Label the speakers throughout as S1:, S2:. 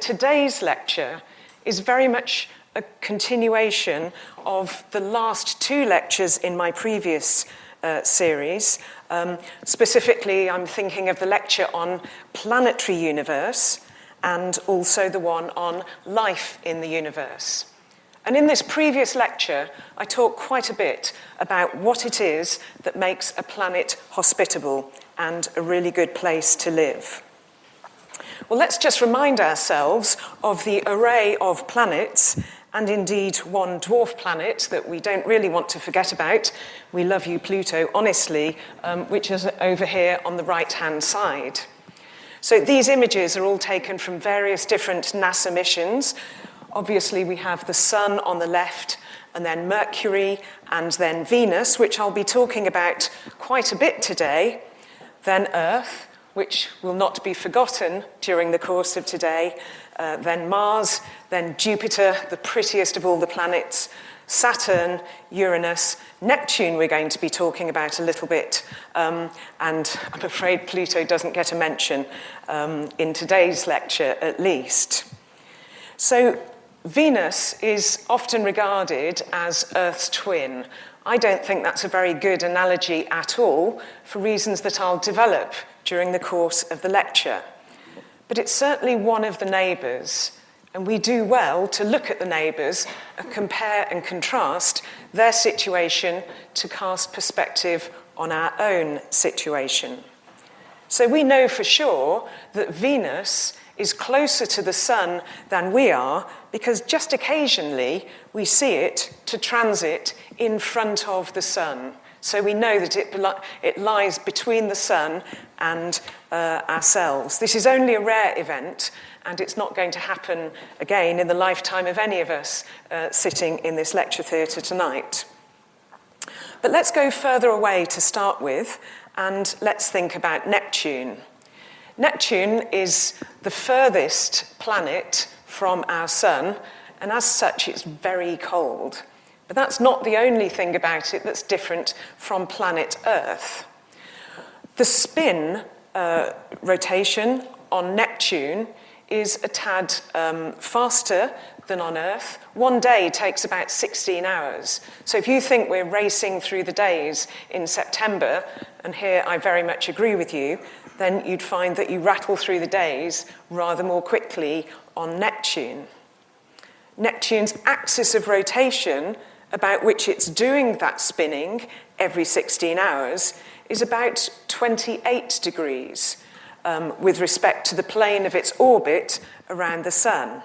S1: Today's lecture is very much a continuation of the last two lectures in my previous series. Specifically, I'm thinking of the lecture on planetary universe and also the one on life in the universe. And in this previous lecture, I talked quite a bit about what it is that makes a planet hospitable and a really good place to live. Well, let's just remind ourselves of the array of planets, and indeed one dwarf planet that we don't really want to forget about. We love you, Pluto, honestly, which is over here on the right-hand side. So these images are all taken from various different NASA missions. Obviously, we have the Sun on the left, and then Mercury, and then Venus, which I'll be talking about quite a bit today, then Earth, which will not be forgotten during the course of today, then Mars, then Jupiter, the prettiest of all the planets, Saturn, Uranus, Neptune we're going to be talking about a little bit, and I'm afraid Pluto doesn't get a mention in today's lecture at least. So Venus is often regarded as Earth's twin. I don't think that's a very good analogy at all, for reasons that I'll develop during the course of the lecture. But it's certainly one of the neighbours, and we do well to look at the neighbours and compare and contrast their situation to cast perspective on our own situation. So we know for sure that Venus is closer to the Sun than we are, because just occasionally we see it to transit in front of the Sun. So we know that it lies between the Sun and ourselves. This is only a rare event, and it's not going to happen again in the lifetime of any of us sitting in this lecture theatre tonight. But let's go further away to start with, and let's think about Neptune. Neptune is the furthest planet from our Sun, and as such, it's very cold. But that's not the only thing about it that's different from planet Earth. The spin rotation on Neptune is a tad faster than on Earth. One day takes about 16 hours. So if you think we're racing through the days in September, and here I very much agree with you, then you'd find that you rattle through the days rather more quickly on Neptune. Neptune's axis of rotation, about which it's doing that spinning every 16 hours, is about 28 degrees with respect to the plane of its orbit around the Sun.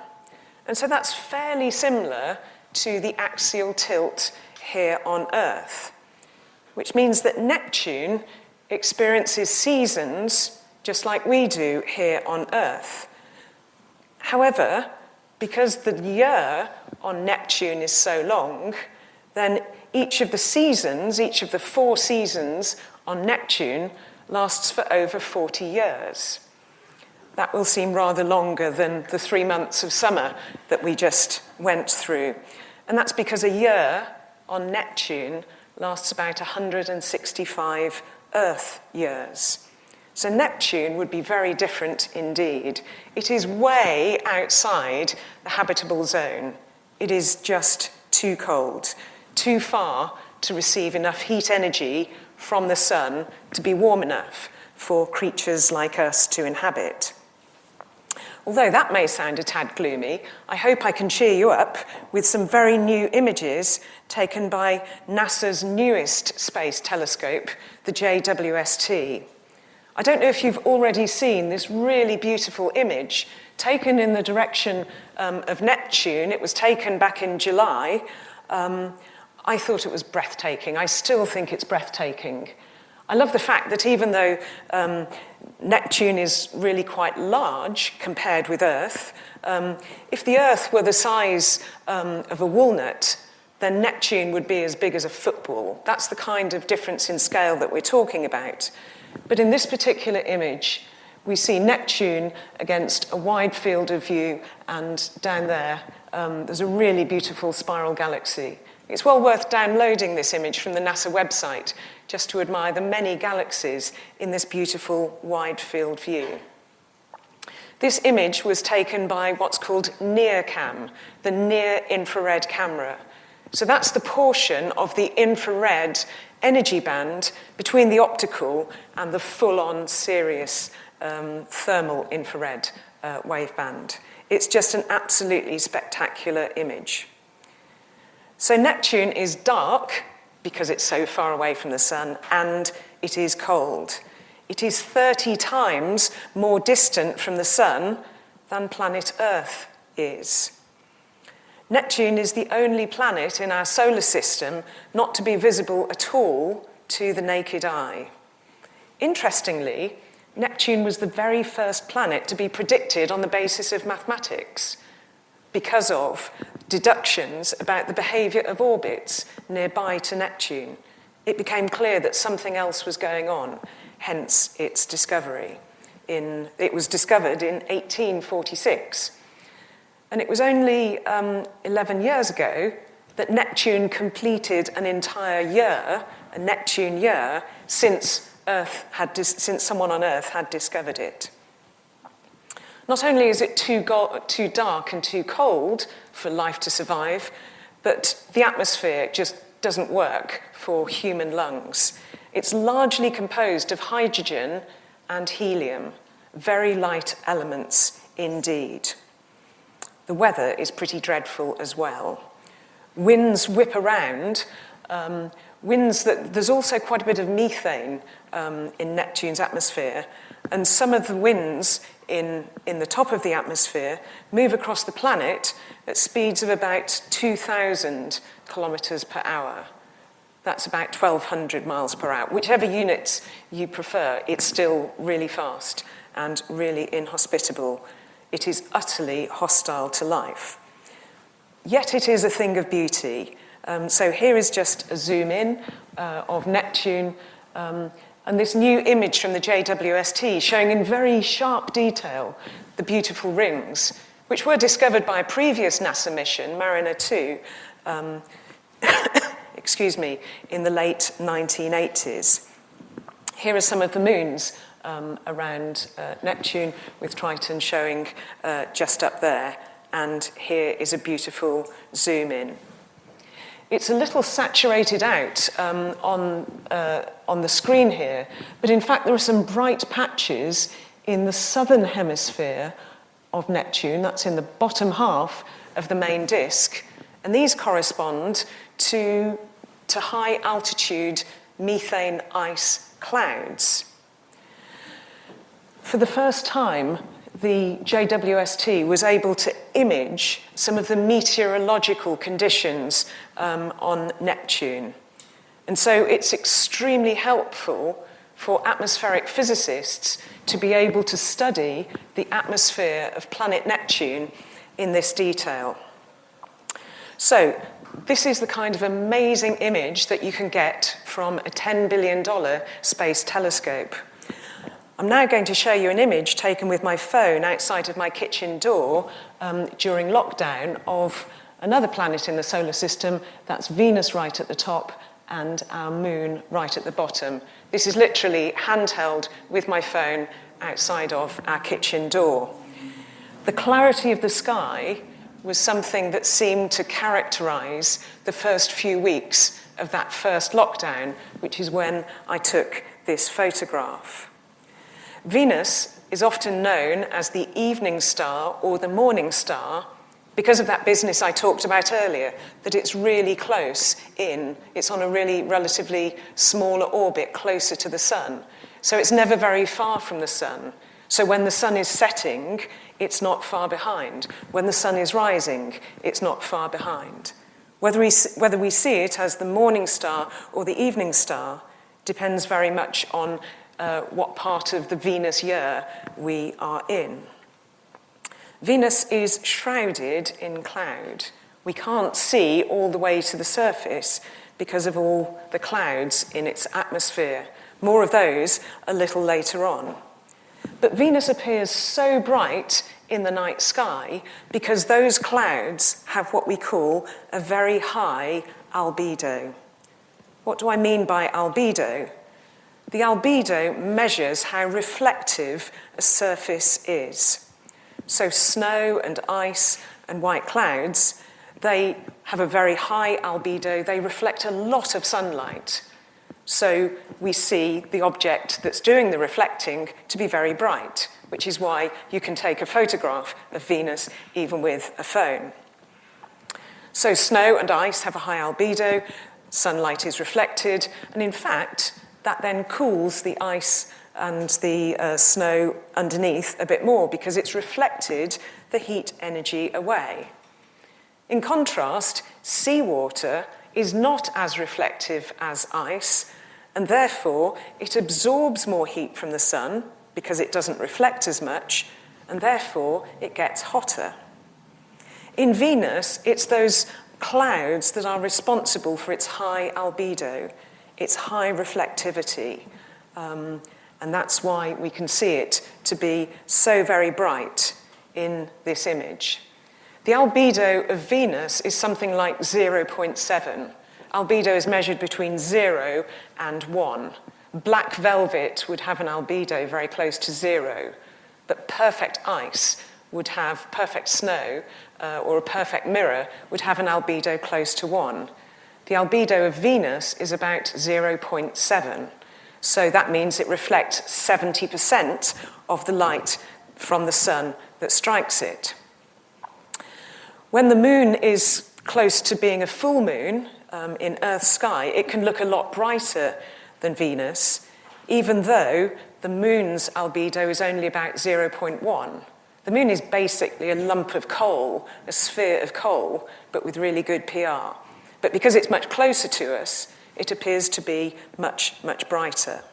S1: And so that's fairly similar to the axial tilt here on Earth, which means that Neptune experiences seasons just like we do here on Earth. However, because the year on Neptune is so long, then each of the seasons, each of the 4 seasons on Neptune lasts for over 40 years. That will seem rather longer than the 3 months of summer that we just went through. And that's because a year on Neptune lasts about 165 Earth years. So Neptune would be very different indeed. It is way outside the habitable zone. It is just too cold, too far to receive enough heat energy from the Sun to be warm enough for creatures like us to inhabit. Although that may sound a tad gloomy, I hope I can cheer you up with some very new images taken by NASA's newest space telescope, the JWST. I don't know if you've already seen this really beautiful image taken in the direction of Neptune. It was taken back in July. I thought it was breathtaking. I still think it's breathtaking. I love the fact that even though Neptune is really quite large compared with Earth, if the Earth were the size of a walnut, then Neptune would be as big as a football. That's the kind of difference in scale that we're talking about. But in this particular image, we see Neptune against a wide field of view, and down there, there's a really beautiful spiral galaxy. It's well worth downloading this image from the NASA website just to admire the many galaxies in this beautiful wide field view. This image was taken by what's called NIRCam, the near-infrared camera. So that's the portion of the infrared energy band between the optical and the full-on serious thermal infrared waveband. It's just an absolutely spectacular image. So Neptune is dark because it's so far away from the sun, and it is cold. It is 30 times more distant from the sun than planet Earth is. Neptune is the only planet in our solar system not to be visible at all to the naked eye. Interestingly, Neptune was the very first planet to be predicted on the basis of mathematics because of deductions about the behavior of orbits nearby to Neptune. It became clear that something else was going on, hence its discovery. It was discovered in 1846. And it was only 11 years ago that Neptune completed an entire year, a Neptune year, since someone on Earth had discovered it. Not only is it too dark and too cold for life to survive, but the atmosphere just doesn't work for human lungs. It's largely composed of hydrogen and helium, very light elements indeed. The weather is pretty dreadful as well. Winds whip around. There's also quite a bit of methane in Neptune's atmosphere, and some of the winds in the top of the atmosphere move across the planet at speeds of about 2,000 kilometers per hour. That's about 1,200 miles per hour. Whichever units you prefer, it's still really fast and really inhospitable. It is utterly hostile to life. Yet it is a thing of beauty. So here is just a zoom in of Neptune, and this new image from the JWST showing in very sharp detail the beautiful rings, which were discovered by a previous NASA mission, Mariner 2, in the late 1980s. Here are some of the moons around Neptune, with Triton showing just up there, and here is a beautiful zoom in. It's a little saturated out on the screen here, but in fact there are some bright patches in the southern hemisphere of Neptune, that's in the bottom half of the main disk, and these correspond to high altitude methane ice clouds. For the first time, the JWST was able to image some of the meteorological conditions on Neptune. And so it's extremely helpful for atmospheric physicists to be able to study the atmosphere of planet Neptune in this detail. So this is the kind of amazing image that you can get from a $10 billion space telescope. I'm now going to show you an image taken with my phone outside of my kitchen door during lockdown of another planet in the solar system. That's Venus right at the top and our moon right at the bottom. This is literally handheld with my phone outside of our kitchen door. The clarity of the sky was something that seemed to characterize the first few weeks of that first lockdown, which is when I took this photograph. Venus is often known as the evening star or the morning star because of that business I talked about earlier, that it's really close in. It's on a really relatively smaller orbit closer to the sun. So it's never very far from the sun. So when the sun is setting, it's not far behind. When the sun is rising, it's not far behind. Whether we see it as the morning star or the evening star depends very much on what part of the Venus year we are in. Venus is shrouded in cloud. We can't see all the way to the surface because of all the clouds in its atmosphere. More of those a little later on. But Venus appears so bright in the night sky because those clouds have what we call a very high albedo. What do I mean by albedo? The albedo measures how reflective a surface is. So snow and ice and white clouds, they have a very high albedo. They reflect a lot of sunlight. So we see the object that's doing the reflecting to be very bright, which is why you can take a photograph of Venus even with a phone. So snow and ice have a high albedo, sunlight is reflected, and in fact, that then cools the ice and the snow underneath a bit more because it's reflected the heat energy away. In contrast, seawater is not as reflective as ice, and therefore it absorbs more heat from the sun because it doesn't reflect as much, and therefore it gets hotter. In Venus, it's those clouds that are responsible for its high albedo, its high reflectivity, and that's why we can see it to be so very bright in this image. The albedo of Venus is something like 0.7. Albedo is measured between 0 and 1. Black velvet would have an albedo very close to 0, but perfect ice would have, perfect snow, or a perfect mirror would have an albedo close to 1. The albedo of Venus is about 0.7. So that means it reflects 70% of the light from the sun that strikes it. When the moon is close to being a full moon in Earth's sky, it can look a lot brighter than Venus, even though the moon's albedo is only about 0.1. The moon is basically a lump of coal, a sphere of coal, but with really good PR. But because it's much closer to us, it appears to be much, much brighter.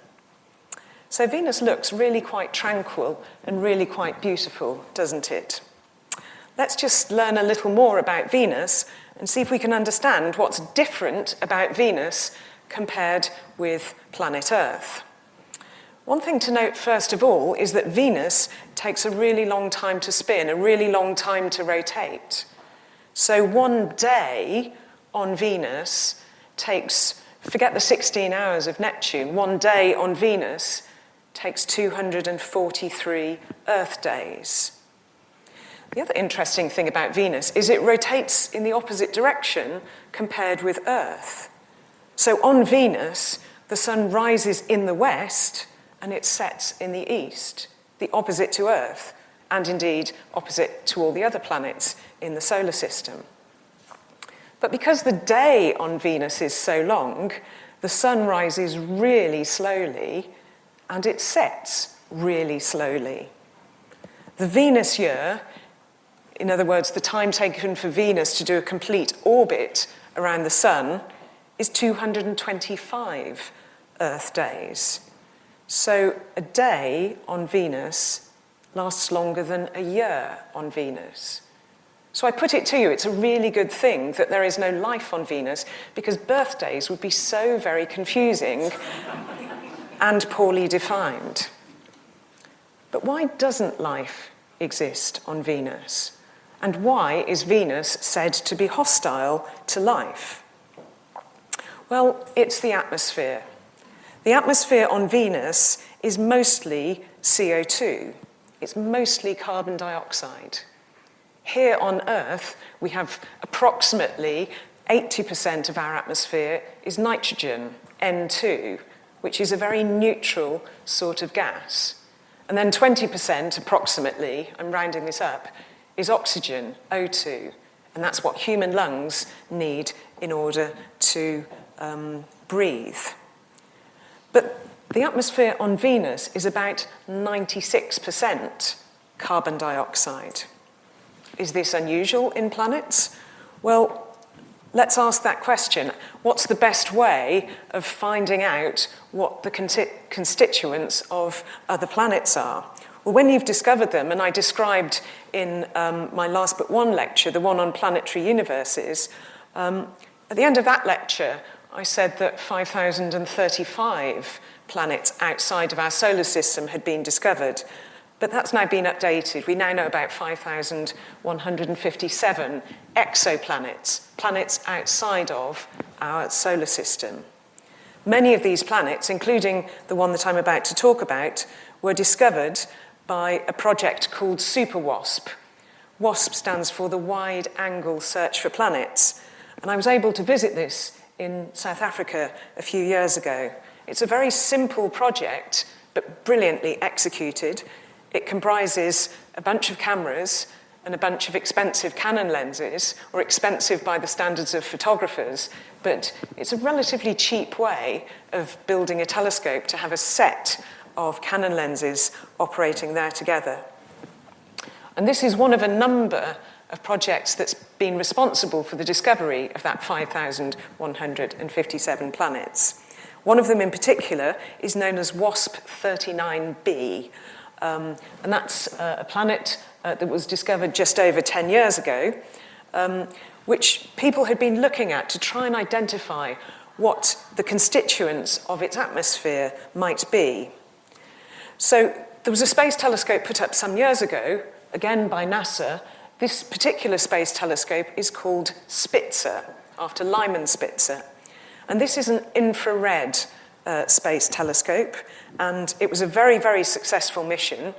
S1: So Venus looks really quite tranquil and really quite beautiful, doesn't it? Let's just learn a little more about Venus and see if we can understand what's different about Venus compared with planet Earth. One thing to note first of all is that Venus takes a really long time to spin, a really long time to rotate. So one day on Venus takes, forget the 16 hours of Neptune, one day on Venus takes 243 Earth days. The other interesting thing about Venus is it rotates in the opposite direction compared with Earth. So on Venus, the sun rises in the west and it sets in the east, the opposite to Earth, and indeed opposite to all the other planets in the solar system. But because the day on Venus is so long, the sun rises really slowly and it sets really slowly. The Venus year, in other words, the time taken for Venus to do a complete orbit around the sun, is 225 Earth days. So a day on Venus lasts longer than a year on Venus. So I put it to you, it's a really good thing that there is no life on Venus because birthdays would be so very confusing and poorly defined. But why doesn't life exist on Venus? And why is Venus said to be hostile to life? Well, it's the atmosphere. The atmosphere on Venus is mostly CO2. It's mostly carbon dioxide. Here on Earth, we have approximately 80% of our atmosphere is nitrogen, N2, which is a very neutral sort of gas. And then 20% approximately, I'm rounding this up, is oxygen, O2. And that's what human lungs need in order to breathe. But the atmosphere on Venus is about 96% carbon dioxide. Is this unusual in planets? Well, let's ask that question. What's the best way of finding out what the constituents of other planets are? Well, when you've discovered them, and I described in my last but one lecture, the one on planetary universes, at the end of that lecture, I said that 5,035 planets outside of our solar system had been discovered. But that's now been updated. We now know about 5,157 exoplanets, planets outside of our solar system. Many of these planets, including the one that I'm about to talk about, were discovered by a project called SuperWASP. WASP stands for the Wide Angle Search for Planets. And I was able to visit this in South Africa a few years ago. It's a very simple project, but brilliantly executed. It comprises a bunch of cameras and a bunch of expensive Canon lenses, or expensive by the standards of photographers, but it's a relatively cheap way of building a telescope to have a set of Canon lenses operating there together. And this is one of a number of projects that's been responsible for the discovery of that 5,157 planets. One of them in particular is known as WASP 39b, and that's a planet that was discovered just over 10 years ago, which people had been looking at to try and identify what the constituents of its atmosphere might be. So there was a space telescope put up some years ago, again by NASA. This particular space telescope is called Spitzer, after Lyman Spitzer. And this is an infrared space telescope, and it was a very, very successful mission.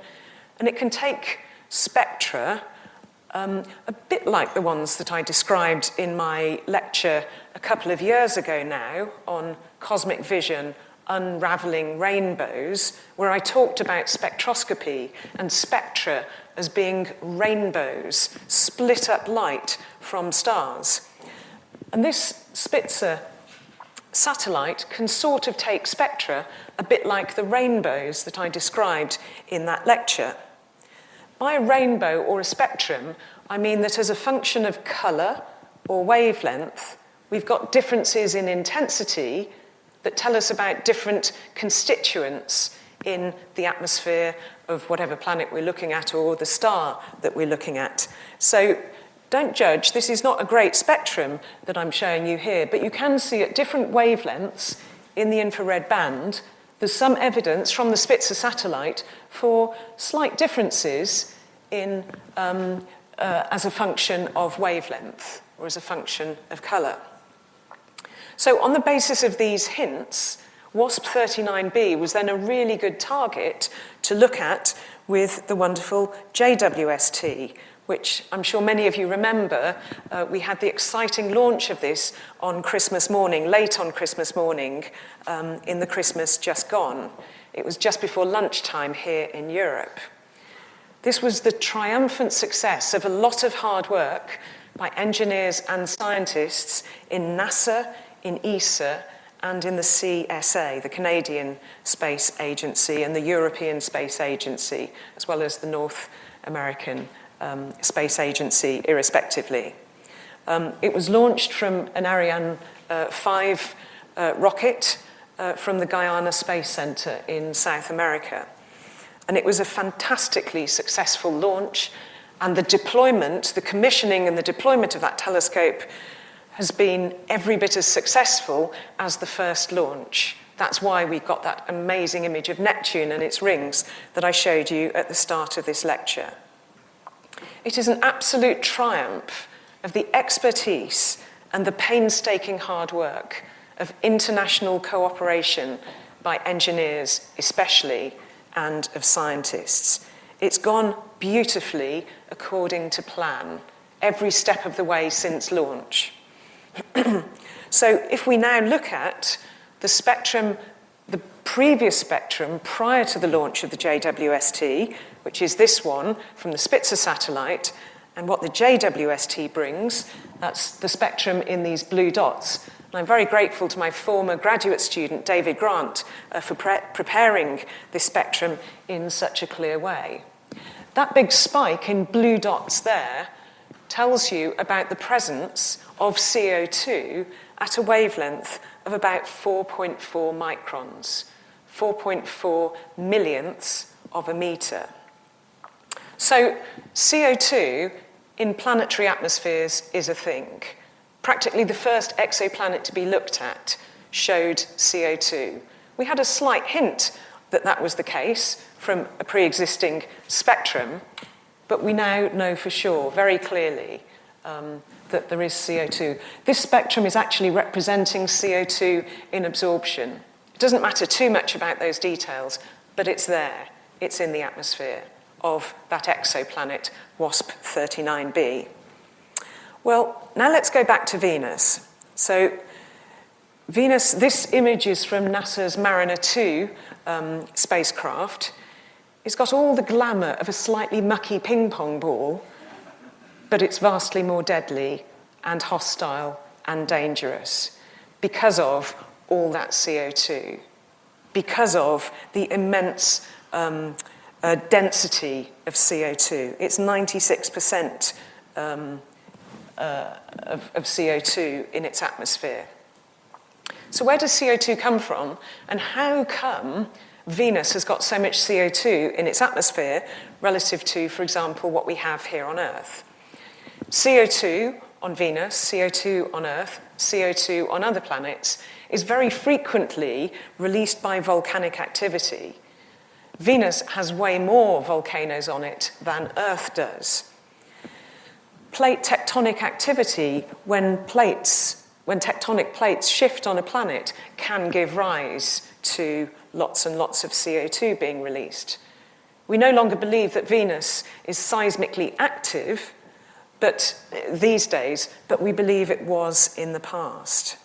S1: And it can take spectra, a bit like the ones that I described in my lecture a couple of years ago now on cosmic vision, unraveling rainbows, where I talked about spectroscopy and spectra as being rainbows, split up light from stars. And this Spitzer satellite can sort of take spectra a bit like the rainbows that I described in that lecture. By a rainbow or a spectrum, I mean that as a function of colour or wavelength, we've got differences in intensity that tell us about different constituents in the atmosphere of whatever planet we're looking at or the star that we're looking at. So don't judge, this is not a great spectrum that I'm showing you here, but you can see at different wavelengths in the infrared band, there's some evidence from the Spitzer satellite for slight differences in as a function of wavelength or as a function of colour. So on the basis of these hints, WASP 39b was then a really good target to look at with the wonderful JWST, which I'm sure many of you remember. We had the exciting launch of this on Christmas morning, late on Christmas morning, in the Christmas just gone. It was just before lunchtime here in Europe. This was the triumphant success of a lot of hard work by engineers and scientists in NASA, in ESA, and in the CSA, the Canadian Space Agency, and the European Space Agency, as well as the North American Space Agency, irrespectively. It was launched from an Ariane 5 rocket from the Guyana Space Center in South America. And it was a fantastically successful launch, and the deployment, the commissioning and the deployment of that telescope has been every bit as successful as the first launch. That's why we got that amazing image of Neptune and its rings that I showed you at the start of this lecture. It is an absolute triumph of the expertise and the painstaking hard work of international cooperation by engineers especially, and of scientists. It's gone beautifully according to plan, every step of the way since launch. So if we now look at the spectrum, the previous spectrum prior to the launch of the JWST, which is this one from the Spitzer satellite, and what the JWST brings, that's the spectrum in these blue dots. And I'm very grateful to my former graduate student, David Grant, for preparing this spectrum in such a clear way. That big spike in blue dots there tells you about the presence of CO2 at a wavelength of about 4.4 microns, 4.4 millionths of a meter. So CO2 in planetary atmospheres is a thing. Practically the first exoplanet to be looked at showed CO2. We had a slight hint that that was the case from a pre-existing spectrum, but we now know for sure, very clearly, that there is CO2. This spectrum is actually representing CO2 in absorption. It doesn't matter too much about those details, but it's there. It's in the atmosphere. of that exoplanet, WASP 39b. Well, now let's go back to Venus. So Venus, this image is from NASA's Mariner 2 spacecraft. It's got all the glamour of a slightly mucky ping pong ball, but it's vastly more deadly and hostile and dangerous because of all that CO2, because of the immense density of CO2. It's 96% of CO2 in its atmosphere. So where does CO2 come from, and how come Venus has got so much CO2 in its atmosphere relative to, for example, what we have here on Earth? CO2 on Venus, CO2 on Earth, CO2 on other planets is very frequently released by volcanic activity. Venus has way more volcanoes on it than Earth does. Plate tectonic activity, when tectonic plates shift on a planet, can give rise to lots and lots of CO2 being released. We no longer believe that Venus is seismically active, but these days, but we believe it was in the past.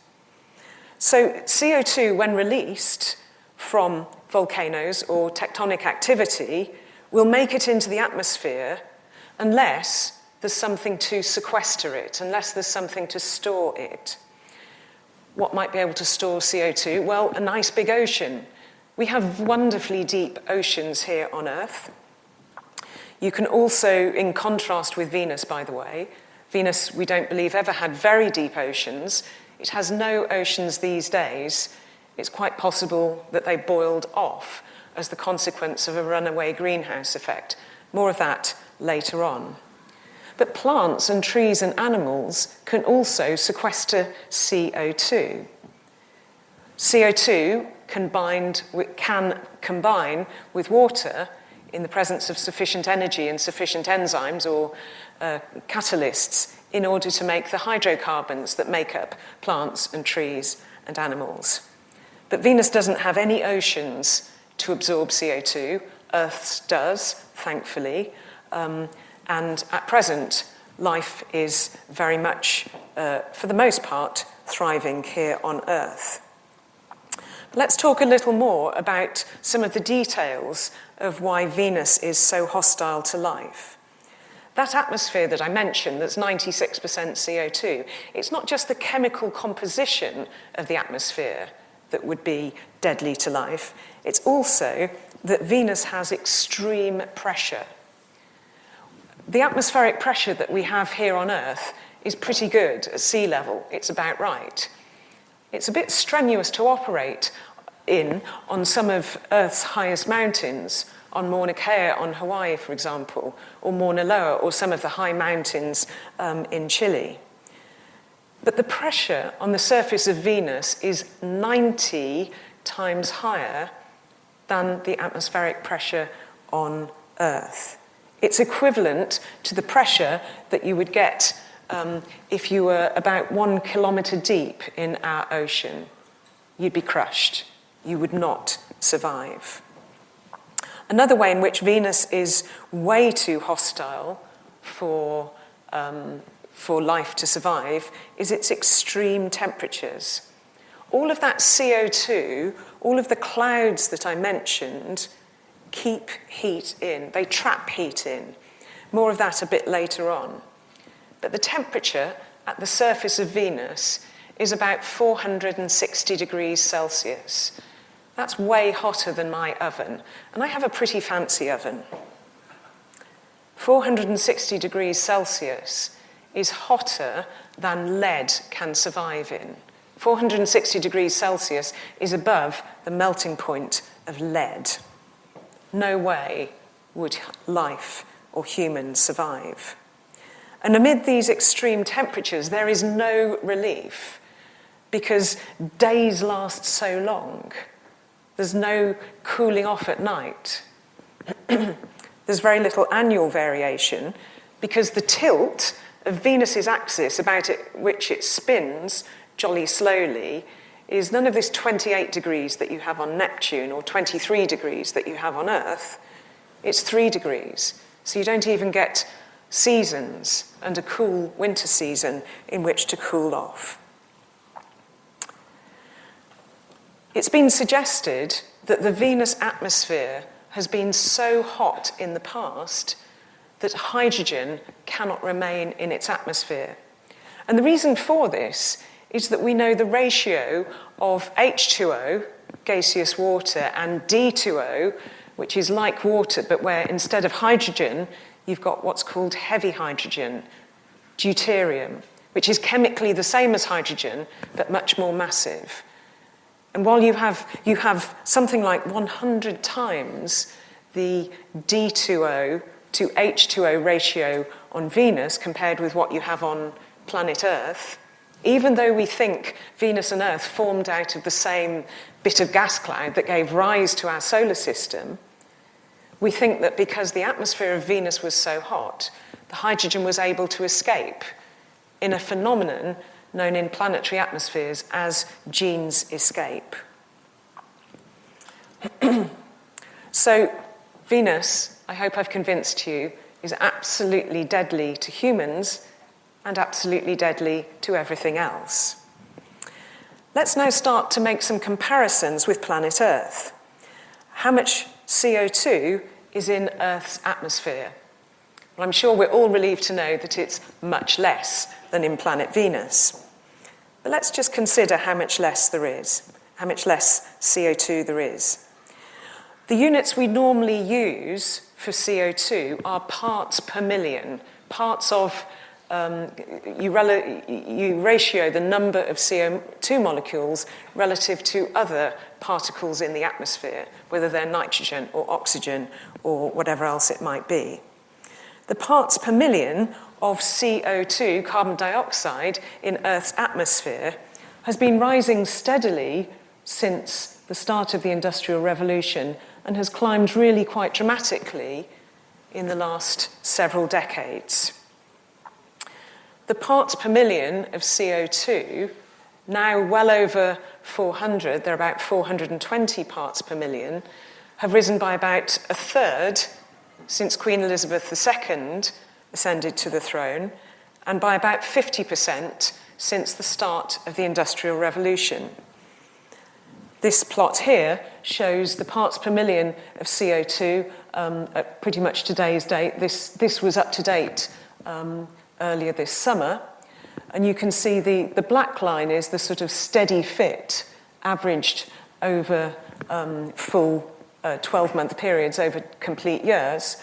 S1: So CO2, when released from volcanoes or tectonic activity, will make it into the atmosphere unless there's something to sequester it, unless there's something to store it. What might be able to store CO2? Well, a nice big ocean. We have wonderfully deep oceans here on Earth. You can also, in contrast with Venus, by the way, Venus, we don't believe, ever had very deep oceans. It has no oceans these days. It's quite possible that they boiled off as the consequence of a runaway greenhouse effect. More of that later on. But plants and trees and animals can also sequester CO2. CO2 can combine with water in the presence of sufficient energy and sufficient enzymes or catalysts in order to make the hydrocarbons that make up plants and trees and animals. But Venus doesn't have any oceans to absorb CO2. Earth's does, thankfully. And at present, life is very much, for the most part, thriving here on Earth. Let's talk a little more about some of the details of why Venus is so hostile to life. That atmosphere that I mentioned, that's 96% CO2, it's not just the chemical composition of the atmosphere that would be deadly to life, it's also that Venus has extreme pressure. The atmospheric pressure that we have here on Earth is pretty good at sea level. It's about right. It's a bit strenuous to operate on some of Earth's highest mountains, on Mauna Kea on Hawaii, for example, or Mauna Loa, or some of the high mountains in Chile. But the pressure on the surface of Venus is 90 times higher than the atmospheric pressure on Earth. It's equivalent to the pressure that you would get if you were about 1 kilometre deep in our ocean. You'd be crushed. You would not survive. Another way in which Venus is way too hostile for life to survive is its extreme temperatures. All of that CO2, all of the clouds that I mentioned, keep heat in. They trap heat in. More of that a bit later on. But the temperature at the surface of Venus is about 460 degrees Celsius. That's way hotter than my oven. And I have a pretty fancy oven. 460 degrees Celsius is hotter than lead can survive in. 460 degrees Celsius is above the melting point of lead. No way would life or humans survive. And amid these extreme temperatures, there is no relief because days last so long. There's no cooling off at night. There's very little annual variation because the tilt of Venus's axis about which it spins jolly slowly is none of this 28 degrees that you have on Neptune or 23 degrees that you have on Earth. it's 3 degrees. So you don't even get seasons and a cool winter season in which to cool off. It's been suggested that the Venus atmosphere has been so hot in the past that hydrogen cannot remain in its atmosphere. And the reason for this is that we know the ratio of H2O, gaseous water, and D2O, which is like water, but where instead of hydrogen, you've got what's called heavy hydrogen, deuterium, which is chemically the same as hydrogen, but much more massive. And while you have something like 100 times the D2O to H2O ratio on Venus compared with what you have on planet Earth, even though we think Venus and Earth formed out of the same bit of gas cloud that gave rise to our solar system, we think that because the atmosphere of Venus was so hot, the hydrogen was able to escape in a phenomenon known in planetary atmospheres as Jeans escape. So Venus, I hope I've convinced you, is absolutely deadly to humans and absolutely deadly to everything else. Let's now start to make some comparisons with planet Earth. How much CO2 is in Earth's atmosphere? Well, I'm sure we're all relieved to know that it's much less than in planet Venus. But let's just consider how much less there is, how much less CO2 there is. The units we normally use for CO2 are parts per million, parts of, you ratio the number of CO2 molecules relative to other particles in the atmosphere, whether they're nitrogen or oxygen or whatever else it might be. The parts per million of CO2, carbon dioxide, in Earth's atmosphere has been rising steadily since the start of the Industrial Revolution and has climbed really quite dramatically in the last several decades. The parts per million of CO2, now well over 400, they're about 420 parts per million, have risen by about a third since Queen Elizabeth II ascended to the throne, and by about 50% since the start of the Industrial Revolution. This plot here shows the parts per million of CO2 at pretty much today's date. This was up to date earlier this summer. And you can see the black line is the sort of steady fit averaged over full 12-month periods over complete years.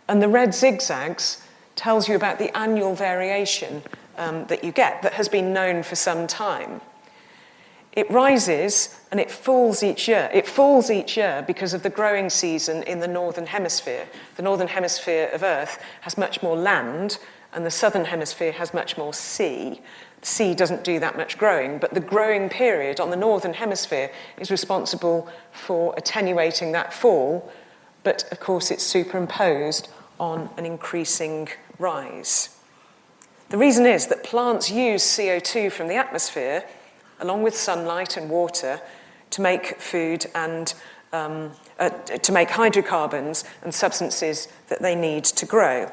S1: And the red zigzags tells you about the annual variation that you get that has been known for some time. It rises and it falls each year. It falls each year because of the growing season in the northern hemisphere. The northern hemisphere of Earth has much more land, and the southern hemisphere has much more sea. The sea doesn't do that much growing, but the growing period on the northern hemisphere is responsible for attenuating that fall, but of course it's superimposed on an increasing rise. The reason is that plants use CO2 from the atmosphere, along with sunlight and water, to make food and to make hydrocarbons and substances that they need to grow.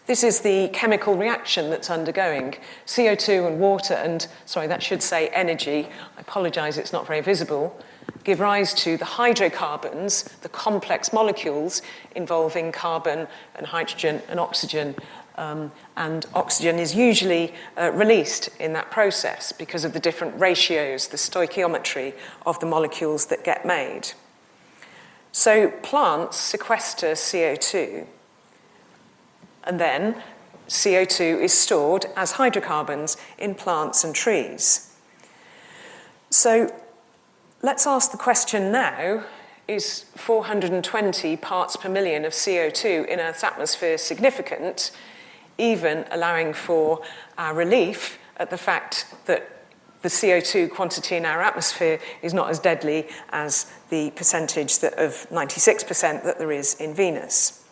S1: This is the chemical reaction that's undergoing. CO2 and water and, that should say energy, I apologise, it's not very visible, give rise to the hydrocarbons, the complex molecules involving carbon and hydrogen and oxygen. And oxygen is usually released in that process because of the different ratios, the stoichiometry of the molecules that get made. So plants sequester CO2, and then CO2 is stored as hydrocarbons in plants and trees. So let's ask the question now, is 420 parts per million of CO2 in Earth's atmosphere significant, even allowing for our relief at the fact that the CO2 quantity in our atmosphere is not as deadly as the percentage of 96% that there is in Venus?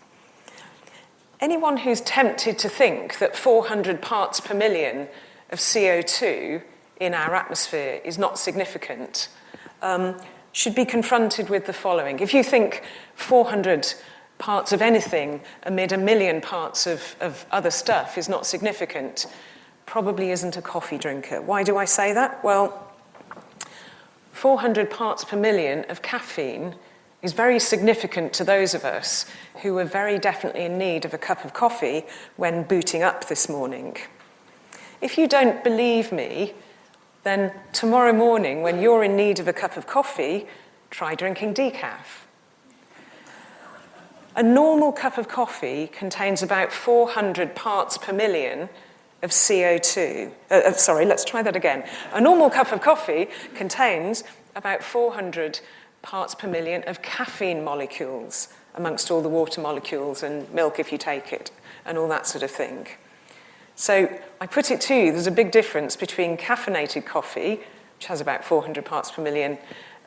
S1: Anyone who's tempted to think that 400 parts per million of CO2 in our atmosphere is not significant should be confronted with the following. If you think 400 parts of anything amid a million parts of other stuff is not significant, probably isn't a coffee drinker. Why do I say that? Well, 400 parts per million of caffeine is very significant to those of us who were very definitely in need of a cup of coffee when booting up this morning. If you don't believe me, then tomorrow morning, when you're in need of a cup of coffee, try drinking decaf. A normal cup of coffee contains about 400 parts per million of CO2. Let's try that again. A normal cup of coffee contains about 400 parts per million of caffeine molecules amongst all the water molecules and milk if you take it, and all that sort of thing. So I put it to you, there's a big difference between caffeinated coffee, which has about 400 parts per million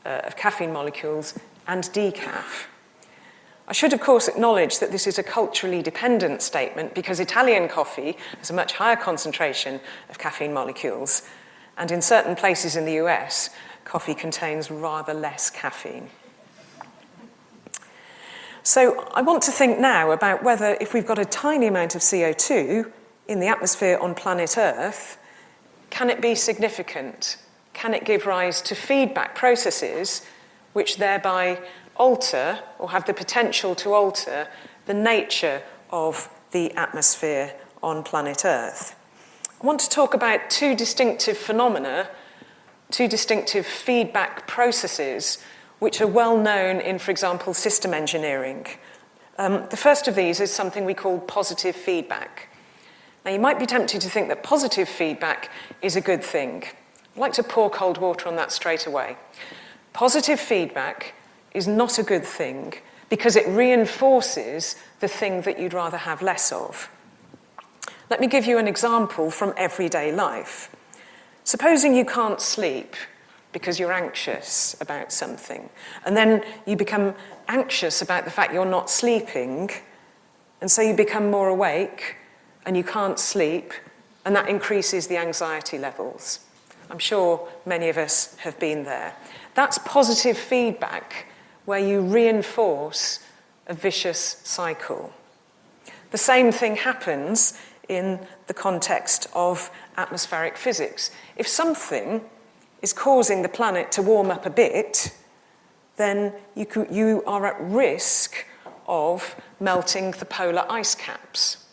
S1: of caffeine molecules, and decaf. I should, of course, acknowledge that this is a culturally dependent statement because Italian coffee has a much higher concentration of caffeine molecules, and in certain places in the US, coffee contains rather less caffeine. So I want to think now about whether, if we've got a tiny amount of CO2 in the atmosphere on planet Earth, can it be significant? Can it give rise to feedback processes which thereby alter, or have the potential to alter, the nature of the atmosphere on planet Earth? I want to talk about two distinctive phenomena, two distinctive feedback processes, which are well known in, for example, system engineering. The first of these is something we call positive feedback. Now, you might be tempted to think that positive feedback is a good thing. I'd like to pour cold water on that straight away. Positive feedback is not a good thing because it reinforces the thing that you'd rather have less of. Let me give you an example from everyday life. Supposing you can't sleep because you're anxious about something, and then you become anxious about the fact you're not sleeping, and so you become more awake, and you can't sleep, and that increases the anxiety levels. I'm sure many of us have been there. That's positive feedback, where you reinforce a vicious cycle. The same thing happens in the context of atmospheric physics. If something is causing the planet to warm up a bit, then you are at risk of melting the polar ice caps.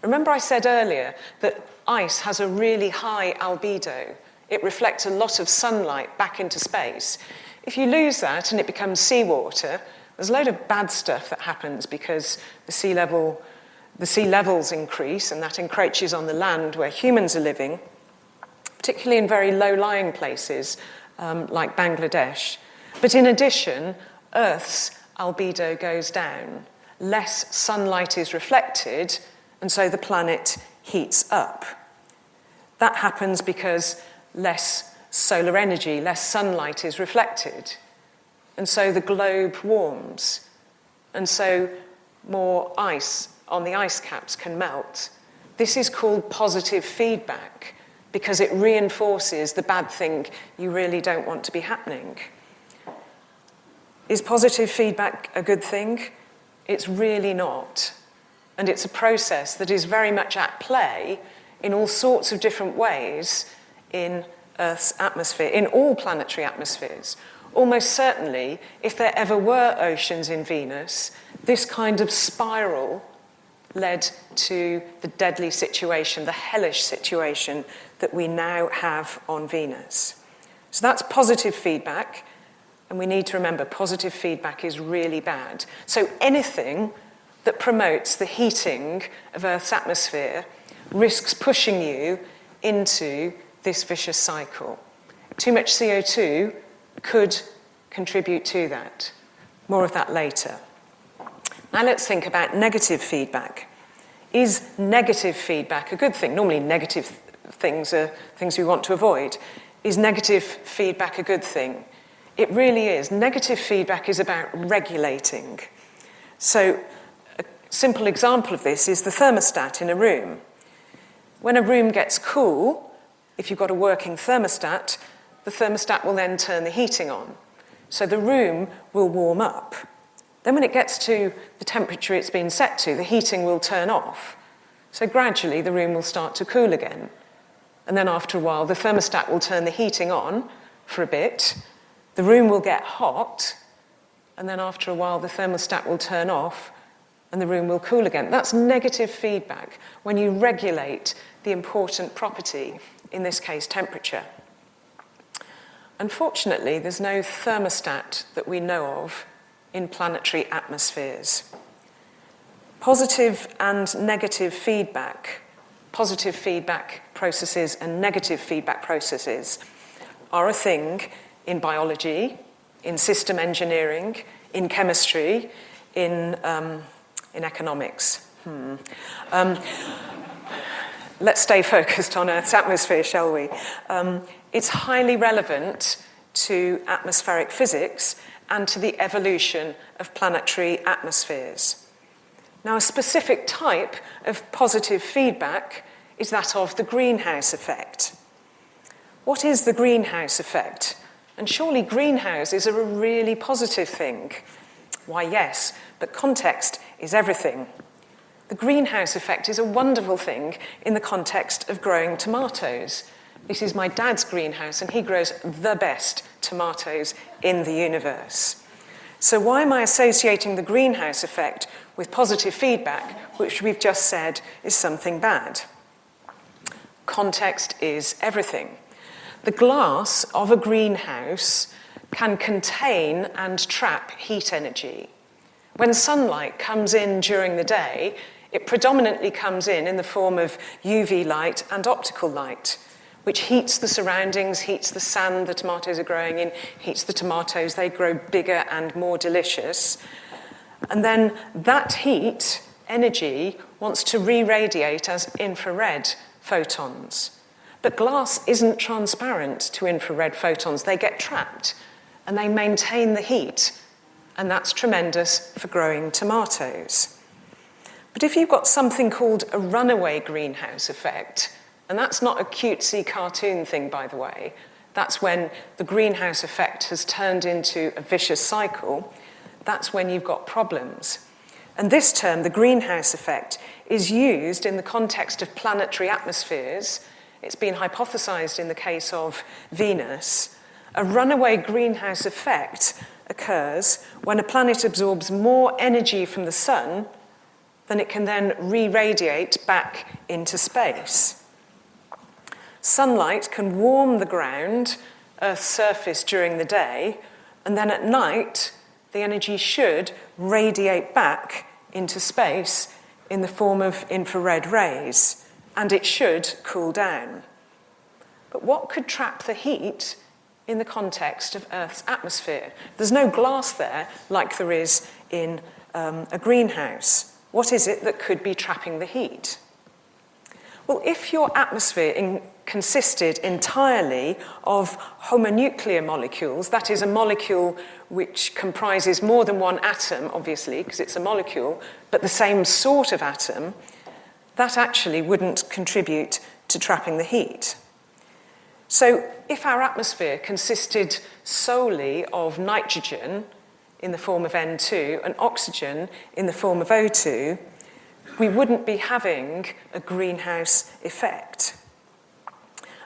S1: Remember I said earlier that ice has a really high albedo. It reflects a lot of sunlight back into space. If you lose that and it becomes seawater, there's a load of bad stuff that happens because the sea levels increase, and that encroaches on the land where humans are living, particularly in very low-lying places like Bangladesh. But in addition, Earth's albedo goes down. Less sunlight is reflected, and so the planet heats up. That happens because less solar energy, less sunlight is reflected. And so the globe warms. And so more ice on the ice caps can melt. This is called positive feedback because it reinforces the bad thing you really don't want to be happening. Is positive feedback a good thing? It's really not. And it's a process that is very much at play in all sorts of different ways in Earth's atmosphere, in all planetary atmospheres. Almost certainly, if there ever were oceans in Venus, this kind of spiral led to the deadly situation, the hellish situation that we now have on Venus. So that's positive feedback, and we need to remember positive feedback is really bad. So anything that promotes the heating of Earth's atmosphere risks pushing you into this vicious cycle. Too much CO2 could contribute to that. More of that later. Now let's think about negative feedback. Is negative feedback a good thing? Normally negative things are things we want to avoid. Is negative feedback a good thing? It really is. Negative feedback is about regulating. So a simple example of this is the thermostat in a room. When a room gets cool, if you've got a working thermostat, the thermostat will then turn the heating on. So the room will warm up. Then when it gets to the temperature it's been set to, the heating will turn off. So gradually the room will start to cool again. And then after a while, the thermostat will turn the heating on for a bit, the room will get hot, and then after a while the thermostat will turn off and the room will cool again. That's negative feedback when you regulate the important property, in this case temperature. Unfortunately, there's no thermostat that we know of in planetary atmospheres. Positive and negative feedback, positive feedback processes and negative feedback processes are a thing in biology, in system engineering, in chemistry, in economics. Let's stay focused on Earth's atmosphere, shall we? It's highly relevant to atmospheric physics and to the evolution of planetary atmospheres. Now, a specific type of positive feedback is that of the greenhouse effect. What is the greenhouse effect? And surely greenhouses are a really positive thing. Why, yes, but context is everything. The greenhouse effect is a wonderful thing in the context of growing tomatoes. This is my dad's greenhouse, and he grows the best tomatoes in the universe. So why am I associating the greenhouse effect with positive feedback, which we've just said is something bad? Context is everything. The glass of a greenhouse can contain and trap heat energy. When sunlight comes in during the day, it predominantly comes in the form of UV light and optical light, which heats the surroundings, heats the sand the tomatoes are growing in, heats the tomatoes, they grow bigger and more delicious. And then that heat, energy, wants to re-radiate as infrared photons. But glass isn't transparent to infrared photons. They get trapped and they maintain the heat, and that's tremendous for growing tomatoes. But if you've got something called a runaway greenhouse effect, and that's not a cutesy cartoon thing, by the way, that's when the greenhouse effect has turned into a vicious cycle, that's when you've got problems. And this term, the greenhouse effect, is used in the context of planetary atmospheres. It's been hypothesized in the case of Venus. A runaway greenhouse effect occurs when a planet absorbs more energy from the sun than it can then re-radiate back into space. Sunlight can warm the ground, Earth's surface, during the day, and then at night, the energy should radiate back into space in the form of infrared rays, and it should cool down. But what could trap the heat in the context of Earth's atmosphere? There's no glass there like there is in a greenhouse. What is it that could be trapping the heat? Well, if your atmosphere consisted entirely of homonuclear molecules, that is a molecule which comprises more than one atom, obviously, because it's a molecule, but the same sort of atom, that actually wouldn't contribute to trapping the heat. So if our atmosphere consisted solely of nitrogen in the form of N2 and oxygen in the form of O2, we wouldn't be having a greenhouse effect.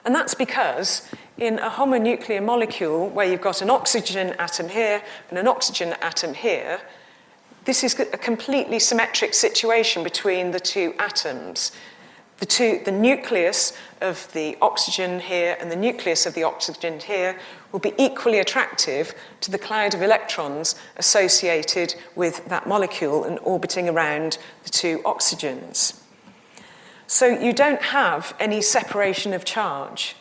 S1: And that's because in a homonuclear molecule where you've got an oxygen atom here and an oxygen atom here, this is a completely symmetric situation between the two atoms. The nucleus of the oxygen here and the nucleus of the oxygen here will be equally attractive to the cloud of electrons associated with that molecule and orbiting around the two oxygens. So you don't have any separation of charge.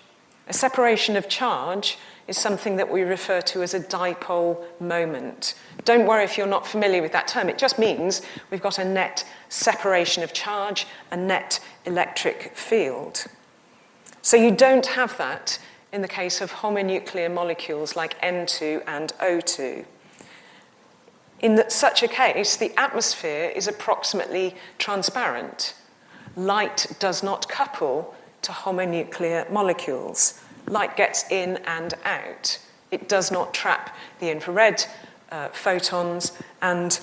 S1: A separation of charge is something that we refer to as a dipole moment. Don't worry if you're not familiar with that term. It just means we've got a net separation of charge, a net electric field. So you don't have that in the case of homonuclear molecules like N2 and O2. In such a case, the atmosphere is approximately transparent. Light does not couple to homonuclear molecules. Light gets in and out. It does not trap the infrared photons, and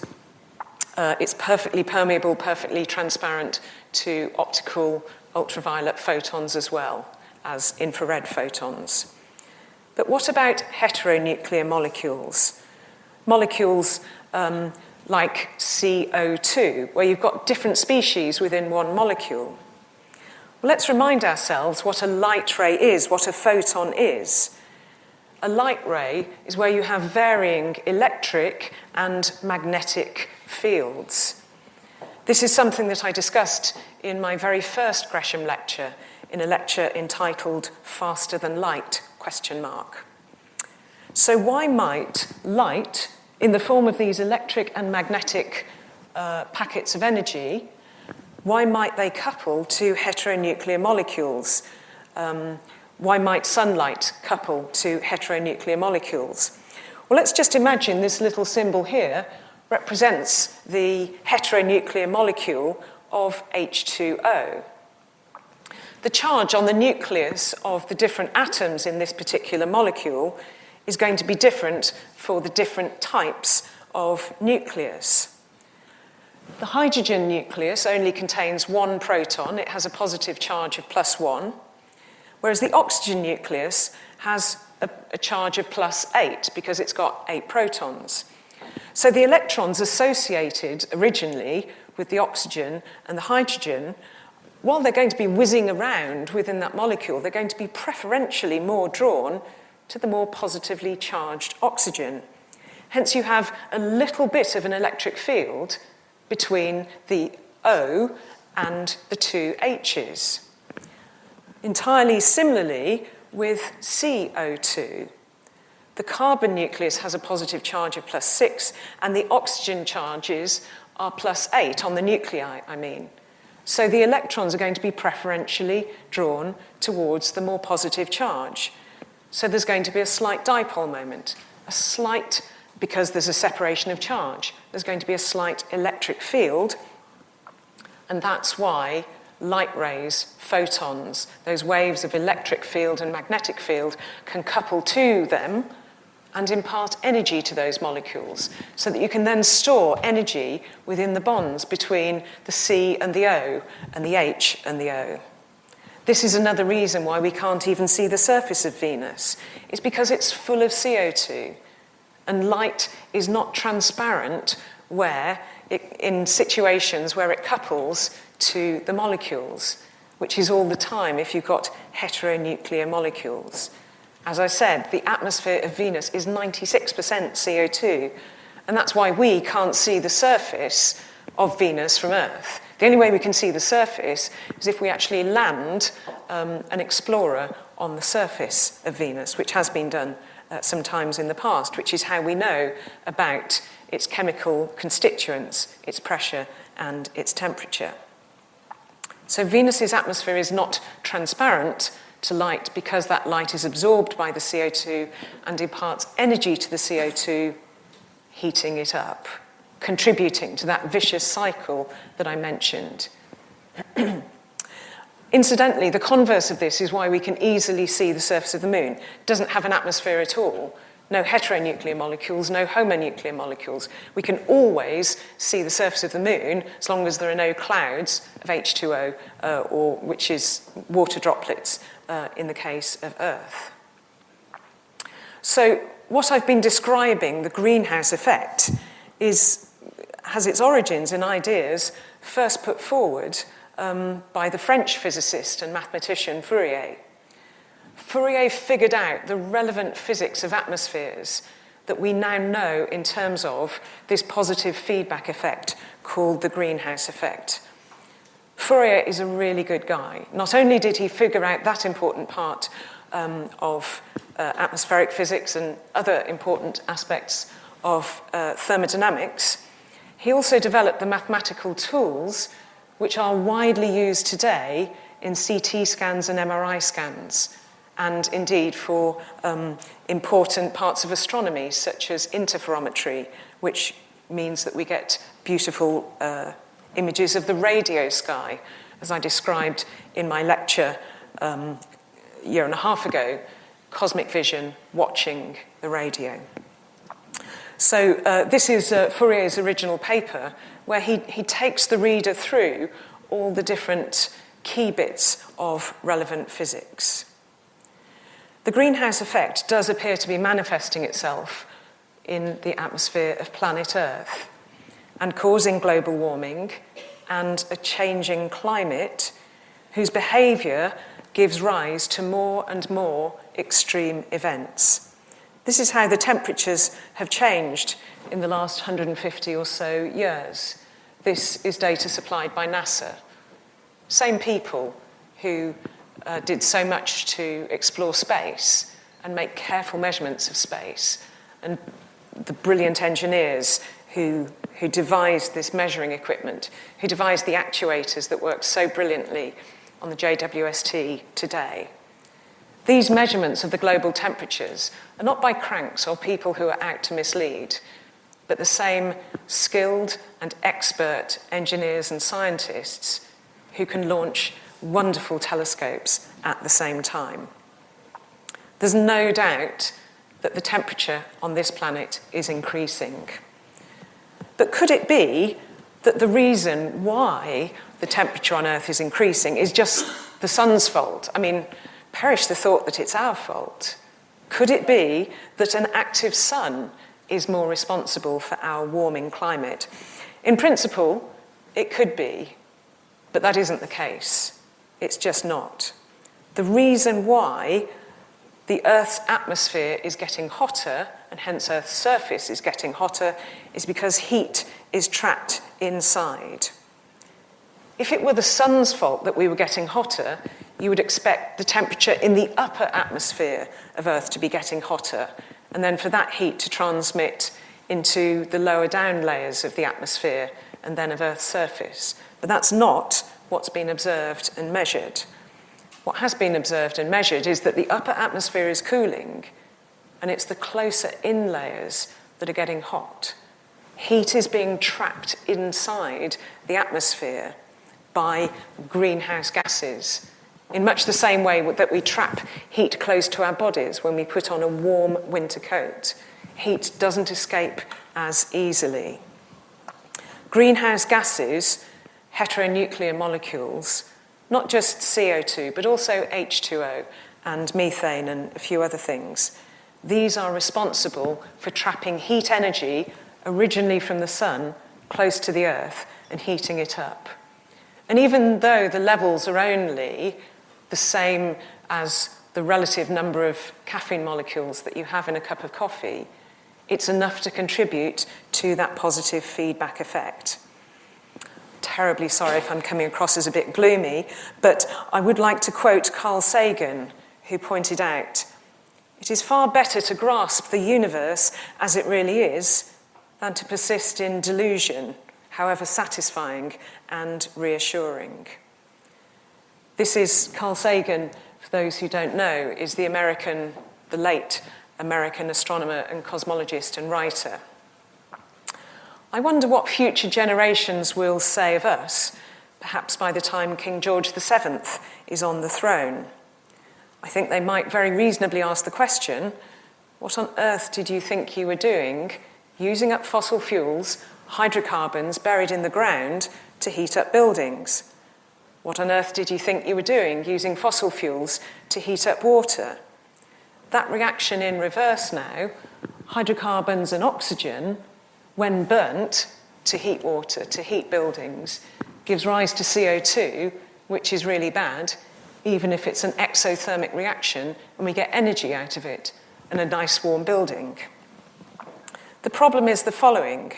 S1: it's perfectly permeable, perfectly transparent to optical ultraviolet photons as well as infrared photons. But what about heteronuclear molecules? Molecules like CO2, where you've got different species within one molecule. Well, let's remind ourselves what a light ray is, what a photon is. A light ray is where you have varying electric and magnetic fields. This is something that I discussed in my very first Gresham lecture, in a lecture entitled Faster Than Light, ? So why might light, in the form of these electric and magnetic packets of energy, why might they couple to heteronuclear molecules? Why might sunlight couple to heteronuclear molecules? Well, let's just imagine this little symbol here represents the heteronuclear molecule of H2O. The charge on the nucleus of the different atoms in this particular molecule is going to be different for the different types of nucleus. The hydrogen nucleus only contains one proton. It has a positive charge of +1, whereas the oxygen nucleus has a charge of +8 because it's got 8 protons. So the electrons associated originally with the oxygen and the hydrogen, while they're going to be whizzing around within that molecule, they're going to be preferentially more drawn to the more positively charged oxygen. Hence, you have a little bit of an electric field between the O and the two H's. Entirely similarly with CO2. The carbon nucleus has a positive charge of +6, and the oxygen charges are +8 on the nuclei, I mean. So the electrons are going to be preferentially drawn towards the more positive charge. So there's going to be a slight dipole moment, because there's a separation of charge, there's going to be a slight electric field, and that's why light rays, photons, those waves of electric field and magnetic field can couple to them and impart energy to those molecules so that you can then store energy within the bonds between the C and the O and the H and the O. This is another reason why we can't even see the surface of Venus. It's because it's full of CO2, and light is not transparent in situations where it couples to the molecules, which is all the time if you've got heteronuclear molecules. As I said, the atmosphere of Venus is 96% CO2, and that's why we can't see the surface of Venus from Earth. The only way we can see the surface is if we actually land an explorer on the surface of Venus, which has been done sometimes in the past, which is how we know about its chemical constituents, its pressure, and its temperature. So Venus's atmosphere is not transparent to light because that light is absorbed by the CO2 and imparts energy to the CO2, heating it up, contributing to that vicious cycle that I mentioned. Incidentally, the converse of this is why we can easily see the surface of the moon. It doesn't have an atmosphere at all. No heteronuclear molecules, no homonuclear molecules. We can always see the surface of the moon as long as there are no clouds of H2O, which is water droplets in the case of Earth. So what I've been describing, the greenhouse effect, has its origins in ideas first put forward by the French physicist and mathematician Fourier. Fourier figured out the relevant physics of atmospheres that we now know in terms of this positive feedback effect called the greenhouse effect. Fourier is a really good guy. Not only did he figure out that important part of atmospheric physics and other important aspects of thermodynamics, he also developed the mathematical tools which are widely used today in CT scans and MRI scans, and indeed for important parts of astronomy, such as interferometry, which means that we get beautiful images of the radio sky, as I described in my lecture a year and a half ago, cosmic vision, watching the radio. So this is Fourier's original paper, where he takes the reader through all the different key bits of relevant physics. The greenhouse effect does appear to be manifesting itself in the atmosphere of planet Earth and causing global warming and a changing climate whose behaviour gives rise to more and more extreme events. This is how the temperatures have changed in the last 150 or so years. This is data supplied by NASA. Same people who did so much to explore space and make careful measurements of space, and the brilliant engineers who devised this measuring equipment, who devised the actuators that work so brilliantly on the JWST today. These measurements of the global temperatures are not by cranks or people who are out to mislead, but the same skilled and expert engineers and scientists who can launch wonderful telescopes at the same time. There's no doubt that the temperature on this planet is increasing. But could it be that the reason why the temperature on Earth is increasing is just the sun's fault? I mean, perish the thought that it's our fault. Could it be that an active sun is more responsible for our warming climate? In principle, it could be, but that isn't the case. It's just not. The reason why the Earth's atmosphere is getting hotter, and hence Earth's surface is getting hotter, is because heat is trapped inside. If it were the sun's fault that we were getting hotter, you would expect the temperature in the upper atmosphere of Earth to be getting hotter, and then for that heat to transmit into the lower down layers of the atmosphere and then of Earth's surface. But that's not what's been observed and measured. What has been observed and measured is that the upper atmosphere is cooling, and it's the closer in layers that are getting hot. Heat is being trapped inside the atmosphere by greenhouse gases, in much the same way that we trap heat close to our bodies when we put on a warm winter coat. Heat doesn't escape as easily. Greenhouse gases, heteronuclear molecules, not just CO2, but also H2O and methane and a few other things. These are responsible for trapping heat energy originally from the sun close to the Earth and heating it up. And even though the levels are only the same as the relative number of caffeine molecules that you have in a cup of coffee, it's enough to contribute to that positive feedback effect. Terribly sorry if I'm coming across as a bit gloomy, but I would like to quote Carl Sagan, who pointed out, "It is far better to grasp the universe as it really is than to persist in delusion, however satisfying and reassuring." This is Carl Sagan, for those who don't know, is the late American astronomer and cosmologist and writer. I wonder what future generations will say of us, perhaps by the time King George VII is on the throne. I think they might very reasonably ask the question, what on earth did you think you were doing, using up fossil fuels, hydrocarbons buried in the ground, to heat up buildings? What on earth did you think you were doing, using fossil fuels to heat up water? That reaction in reverse now, hydrocarbons and oxygen, when burnt to heat water, to heat buildings, gives rise to CO2, which is really bad, even if it's an exothermic reaction and we get energy out of it and a nice warm building. The problem is the following,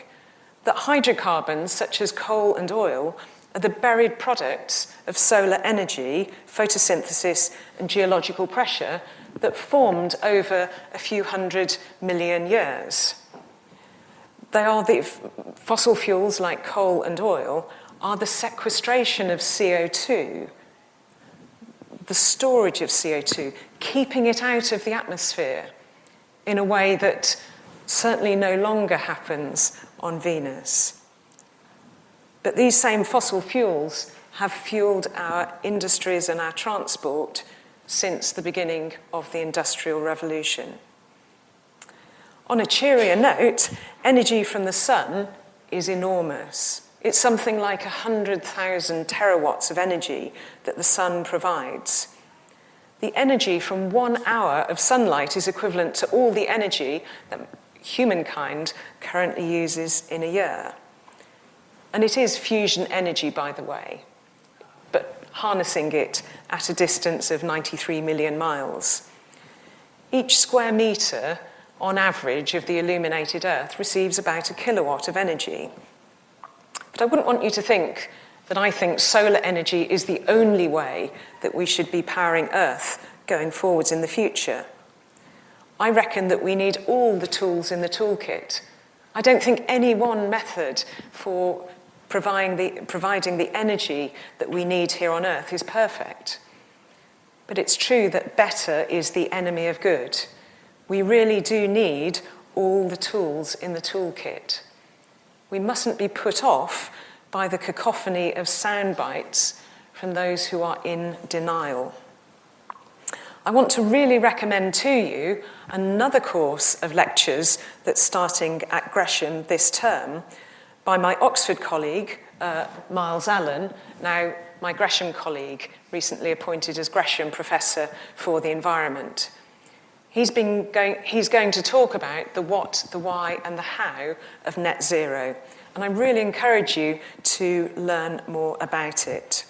S1: that hydrocarbons such as coal and oil are the buried products of solar energy, photosynthesis and geological pressure that formed over a few 100 million years. They are the fossil fuels like coal and oil are the sequestration of CO2, the storage of CO2, keeping it out of the atmosphere in a way that certainly no longer happens on Venus. But these same fossil fuels have fueled our industries and our transport since the beginning of the Industrial Revolution. On a cheerier note, energy from the sun is enormous. It's something like 100,000 terawatts of energy that the sun provides. The energy from 1 hour of sunlight is equivalent to all the energy that humankind currently uses in a year. And it is fusion energy, by the way, but harnessing it at a distance of 93 million miles. Each square metre, on average, of the illuminated Earth receives about a kilowatt of energy. But I wouldn't want you to think that I think solar energy is the only way that we should be powering Earth going forwards in the future. I reckon that we need all the tools in the toolkit. I don't think any one method for providing the energy that we need here on Earth is perfect. But it's true that better is the enemy of good. We really do need all the tools in the toolkit. We mustn't be put off by the cacophony of sound bites from those who are in denial. I want to really recommend to you another course of lectures that's starting at Gresham this term by my Oxford colleague, Miles Allen, now my Gresham colleague, recently appointed as Gresham Professor for the Environment. He's going to talk about the what, the why, and the how of net zero. And I really encourage you to learn more about it.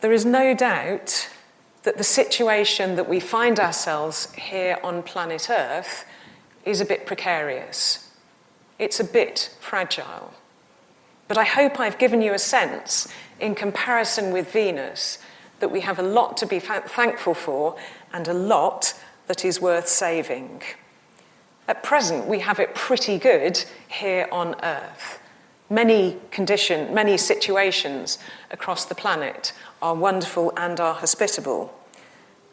S1: There is no doubt that the situation that we find ourselves here on planet Earth is a bit precarious. It's a bit fragile. But I hope I've given you a sense, in comparison with Venus, that we have a lot to be thankful for and a lot that is worth saving. At present, we have it pretty good here on Earth. Many situations across the planet are wonderful and are hospitable.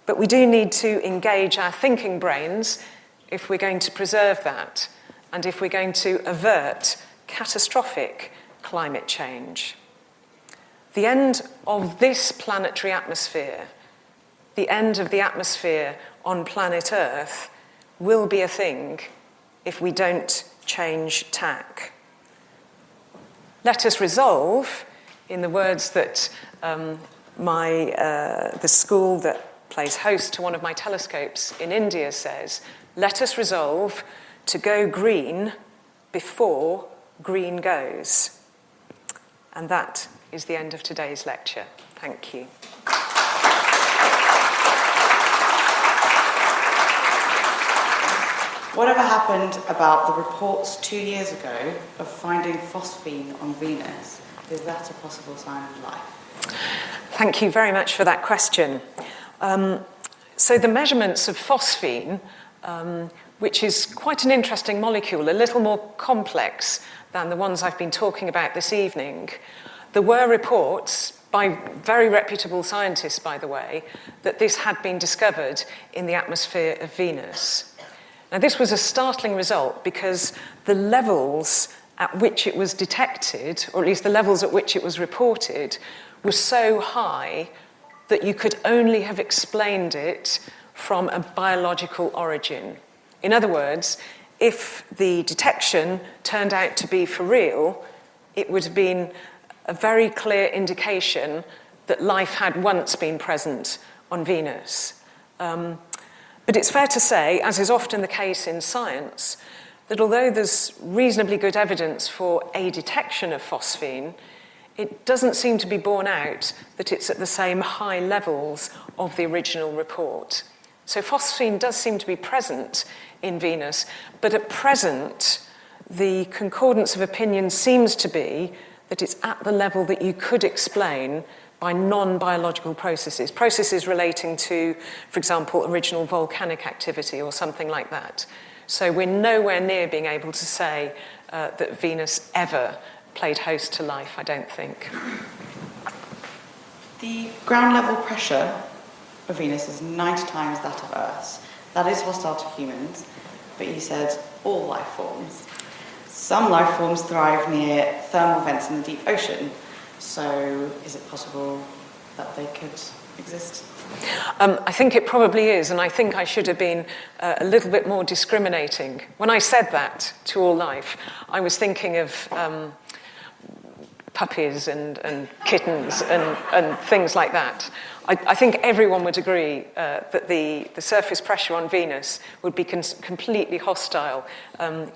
S1: But we do need to engage our thinking brains if we're going to preserve that and if we're going to avert catastrophic climate change. The end of this planetary atmosphere, the end of the atmosphere on planet Earth, will be a thing if we don't change tack. Let us resolve, in the words that the school that plays host to one of my telescopes in India says, let us resolve to go green before green goes. And that is the end of today's lecture. Thank you.
S2: Whatever happened about the reports 2 years ago of finding phosphine on Venus? Is that a possible sign of life?
S1: Thank you very much for that question. So the measurements of phosphine, which is quite an interesting molecule, a little more complex than the ones I've been talking about this evening. There were reports by very reputable scientists, by the way, that this had been discovered in the atmosphere of Venus. Now, this was a startling result because the levels at which it was detected, or at least the levels at which it was reported, were so high that you could only have explained it from a biological origin. In other words, if the detection turned out to be for real, it would have been a very clear indication that life had once been present on Venus. But it's fair to say, as is often the case in science, that although there's reasonably good evidence for a detection of phosphine, it doesn't seem to be borne out that it's at the same high levels of the original report. So phosphine does seem to be present in Venus, but at present, the concordance of opinion seems to be that it's at the level that you could explain by non-biological processes relating to, for example, original volcanic activity or something like that. So we're nowhere near being able to say that Venus ever played host to life, I don't think.
S2: The ground level pressure of Venus is 90 times that of Earth's. That is hostile to humans, but you said all life forms. Some life forms thrive near thermal vents in the deep ocean. So is it possible that they could exist?
S1: I think it probably is, and I think I should have been a little bit more discriminating. When I said that to all life, I was thinking of puppies and kittens and things like that. I think everyone would agree that the surface pressure on Venus would be completely hostile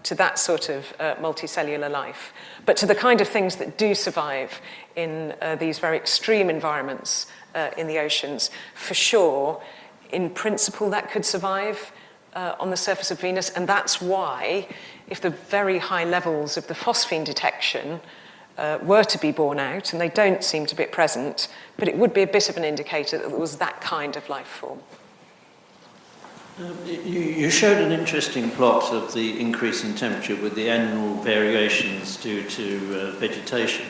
S1: to that sort of multicellular life. But to the kind of things that do survive in these very extreme environments in the oceans, for sure, in principle, that could survive on the surface of Venus. And that's why, if the very high levels of the phosphine detection were to be borne out, and they don't seem to be at present, but it would be a bit of an indicator that there was that kind of life form.
S3: You showed an interesting plot of the increase in temperature with the annual variations due to vegetation.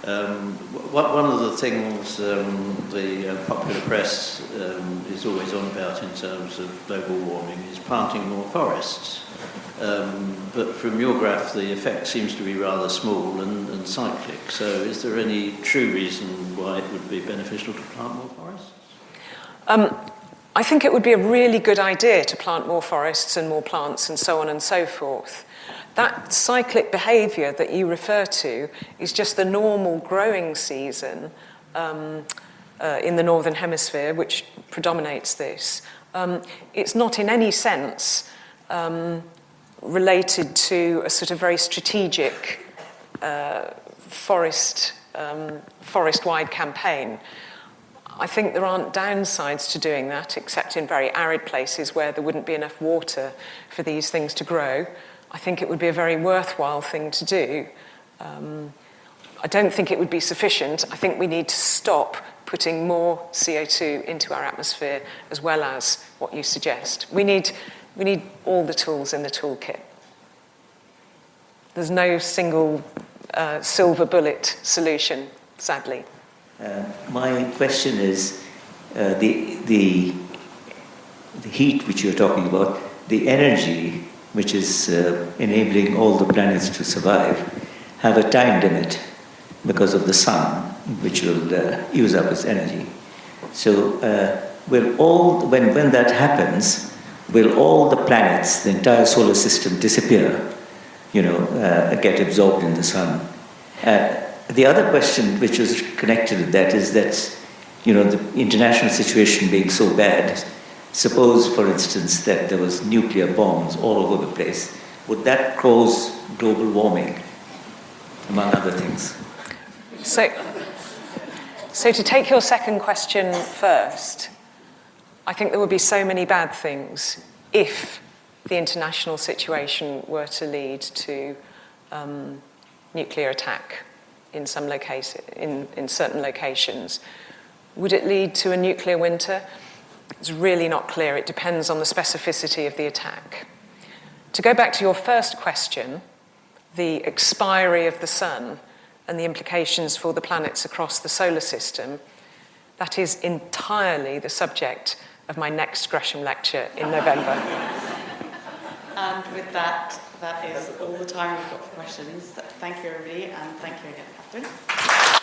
S3: One of the things the popular press is always on about in terms of global warming is planting more forests. But from your graph, the effect seems to be rather small and cyclic. So is there any true reason why it would be beneficial to plant more forests?
S1: I think it would be a really good idea to plant more forests and more plants and so on and so forth. That cyclic behaviour that you refer to is just the normal growing season in the Northern Hemisphere, which predominates this. It's not in any sense related to a sort of very strategic forest-wide campaign. I think there aren't downsides to doing that, except in very arid places where there wouldn't be enough water for these things to grow. I think it would be a very worthwhile thing to do. I don't think it would be sufficient. I think we need to stop putting more CO2 into our atmosphere, as well as what you suggest. We need all the tools in the toolkit. There's no single silver bullet solution, sadly.
S4: My question is, the heat which you're talking about, the energy which is enabling all the planets to survive, have a time limit because of the sun, which will use up its energy. So when that happens, will all the planets, the entire solar system disappear, get absorbed in the sun? The other question which was connected to that is that, the international situation being so bad, suppose, for instance, that there was nuclear bombs all over the place, would that cause global warming, among other things?
S1: So to take your second question first, I think there would be so many bad things if the international situation were to lead to nuclear attack in some in certain locations. Would it lead to a nuclear winter? It's really not clear. It depends on the specificity of the attack. To go back to your first question, the expiry of the sun and the implications for the planets across the solar system, that is entirely the subject of my next Gresham lecture in November.
S2: And with that, that is all the time we've got for questions. Thank you, everybody, and thank you again, Katherine.